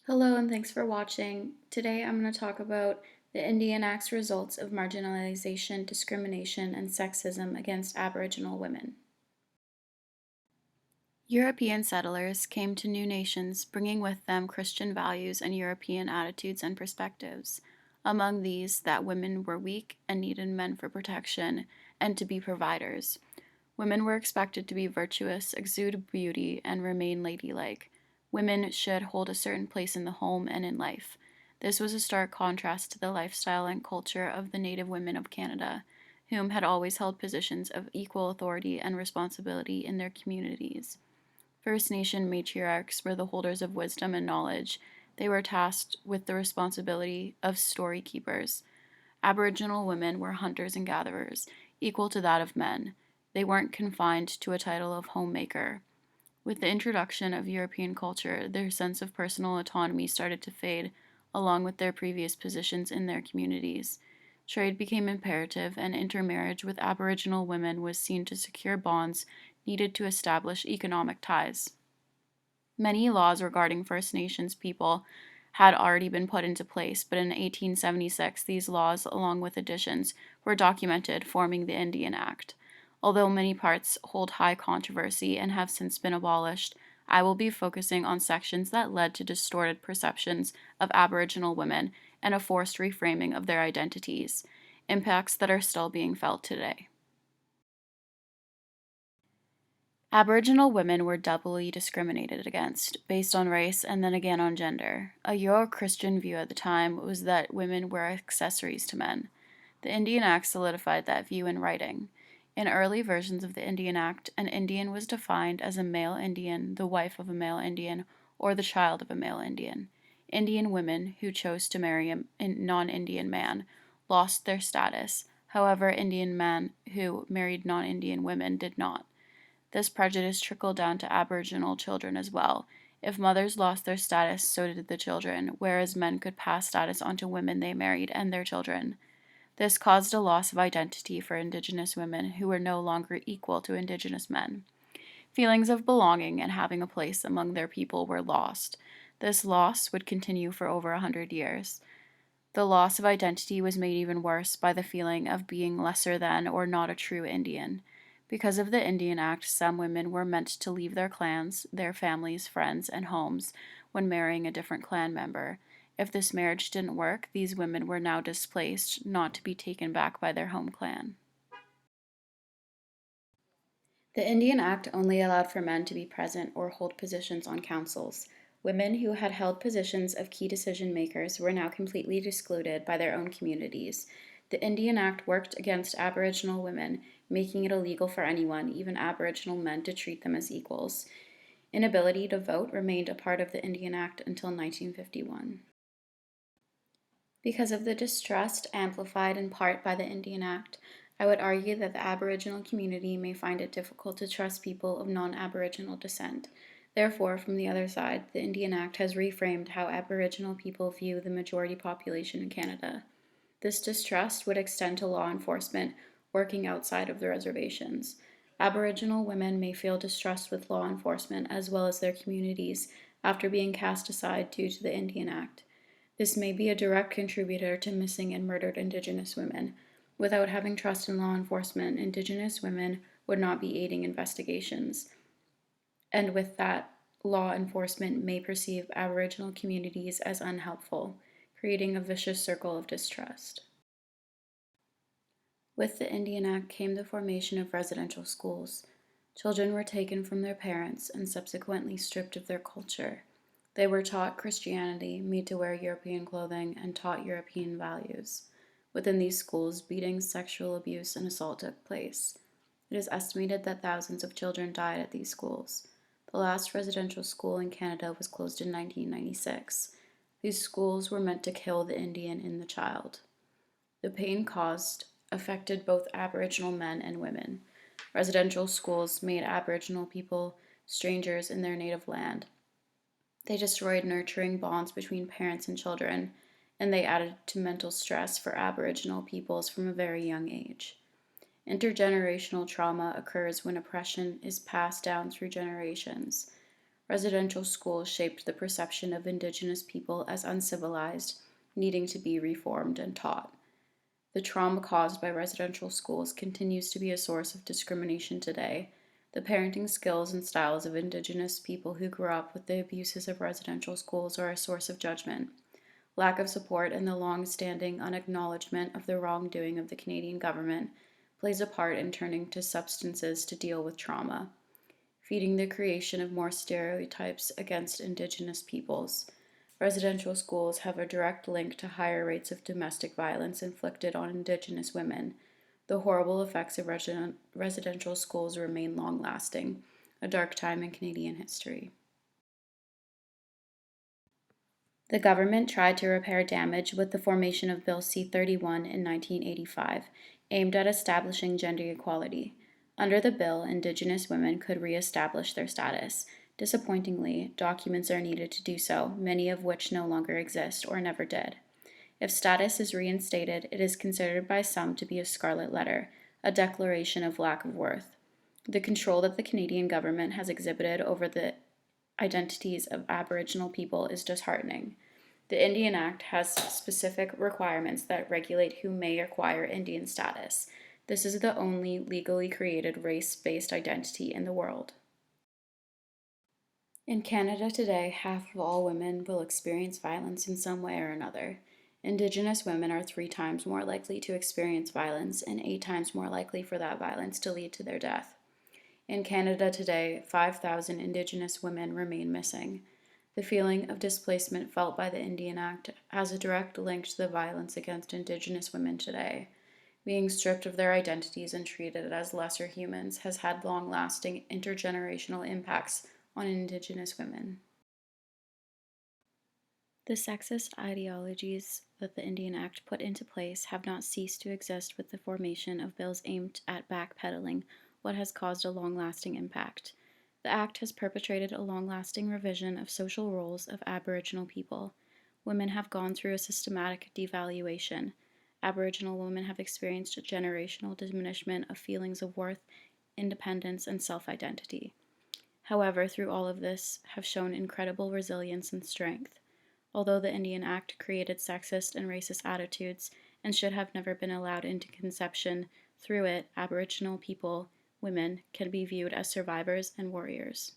Hello and thanks for watching. Today I'm going to talk about the Indian Act's results of marginalization, discrimination, and sexism against Aboriginal women. European settlers came to new nations bringing with them Christian values and European attitudes and perspectives. Among these, that women were weak and needed men for protection and to be providers. Women were expected to be virtuous, exude beauty, and remain ladylike. Women should hold a certain place in the home and in life. This was a stark contrast to the lifestyle and culture of the native women of Canada, whom had always held positions of equal authority and responsibility in their communities. First Nation matriarchs were the holders of wisdom and knowledge. They were tasked with the responsibility of story keepers. Aboriginal women were hunters and gatherers, equal to that of men. They weren't confined to a title of homemaker. With the introduction of European culture, their sense of personal autonomy started to fade, along with their previous positions in their communities. Trade became imperative, and intermarriage with Aboriginal women was seen to secure bonds needed to establish economic ties. Many laws regarding First Nations people had already been put into place, but in 1876 these laws, along with additions, were documented, forming the Indian Act. Although many parts hold high controversy and have since been abolished, I will be focusing on sections that led to distorted perceptions of Aboriginal women and a forced reframing of their identities, impacts that are still being felt today. Aboriginal women were doubly discriminated against, based on race and then again on gender. A Euro-Christian view at the time was that women were accessories to men. The Indian Act solidified that view in writing. In early versions of the Indian Act, an Indian was defined as a male Indian, the wife of a male Indian, or the child of a male Indian. Indian women who chose to marry a non-Indian man lost their status. However, Indian men who married non-Indian women did not. This prejudice trickled down to Aboriginal children as well. If mothers lost their status, so did the children, whereas men could pass status on to women they married and their children. This caused a loss of identity for Indigenous women who were no longer equal to Indigenous men. Feelings of belonging and having a place among their people were lost. This loss would continue for over 100 years. The loss of identity was made even worse by the feeling of being lesser than or not a true Indian. Because of the Indian Act, some women were meant to leave their clans, their families, friends, and homes when marrying a different clan member. If this marriage didn't work, these women were now displaced, not to be taken back by their home clan. The Indian Act only allowed for men to be present or hold positions on councils. Women who had held positions of key decision makers were now completely excluded by their own communities. The Indian Act worked against Aboriginal women, making it illegal for anyone, even Aboriginal men, to treat them as equals. Inability to vote remained a part of the Indian Act until 1951. Because of the distrust amplified in part by the Indian Act, I would argue that the Aboriginal community may find it difficult to trust people of non-Aboriginal descent. Therefore, from the other side, the Indian Act has reframed how Aboriginal people view the majority population in Canada. This distrust would extend to law enforcement working outside of the reservations. Aboriginal women may feel distrust with law enforcement as well as their communities after being cast aside due to the Indian Act. This may be a direct contributor to missing and murdered Indigenous women. Without having trust in law enforcement, Indigenous women would not be aiding investigations. And with that, law enforcement may perceive Aboriginal communities as unhelpful, creating a vicious circle of distrust. With the Indian Act came the formation of residential schools. Children were taken from their parents and subsequently stripped of their culture. They were taught Christianity, made to wear European clothing, and taught European values. Within these schools, beatings, sexual abuse, and assault took place. It is estimated that thousands of children died at these schools. The last residential school in Canada was closed in 1996. These schools were meant to kill the Indian in the child. The pain caused affected both Aboriginal men and women. Residential schools made Aboriginal people strangers in their native land. They destroyed nurturing bonds between parents and children, and they added to mental stress for Aboriginal peoples from a very young age. Intergenerational trauma occurs when oppression is passed down through generations. Residential schools shaped the perception of Indigenous people as uncivilized, needing to be reformed and taught. The trauma caused by residential schools continues to be a source of discrimination today. The parenting skills and styles of Indigenous people who grew up with the abuses of residential schools are a source of judgment. Lack of support and the long standing unacknowledgement of the wrongdoing of the Canadian government plays a part in turning to substances to deal with trauma, feeding the creation of more stereotypes against Indigenous peoples. Residential schools have a direct link to higher rates of domestic violence inflicted on Indigenous women. The horrible effects of residential schools remain long lasting, a dark time in Canadian history. The government tried to repair damage with the formation of Bill C-31 in 1985, aimed at establishing gender equality. Under the bill, Indigenous women could re-establish their status. Disappointingly, documents are needed to do so, many of which no longer exist or never did. If status is reinstated, it is considered by some to be a scarlet letter, a declaration of lack of worth. The control that the Canadian government has exhibited over the identities of Aboriginal people is disheartening. The Indian Act has specific requirements that regulate who may acquire Indian status. This is the only legally created race-based identity in the world. In Canada today, half of all women will experience violence in some way or another. Indigenous women are 3 times more likely to experience violence and 8 times more likely for that violence to lead to their death. In Canada today, 5,000 Indigenous women remain missing. The feeling of displacement felt by the Indian Act has a direct link to the violence against Indigenous women today. Being stripped of their identities and treated as lesser humans has had long-lasting intergenerational impacts on Indigenous women. The sexist ideologies that the Indian Act put into place have not ceased to exist with the formation of bills aimed at backpedaling what has caused a long-lasting impact. The Act has perpetrated a long-lasting revision of social roles of Aboriginal people. Women have gone through a systematic devaluation. Aboriginal women have experienced a generational diminishment of feelings of worth, independence, and self-identity. However, through all of this, have shown incredible resilience and strength. Although the Indian Act created sexist and racist attitudes and should have never been allowed into conception, through it, Aboriginal people, women, can be viewed as survivors and warriors.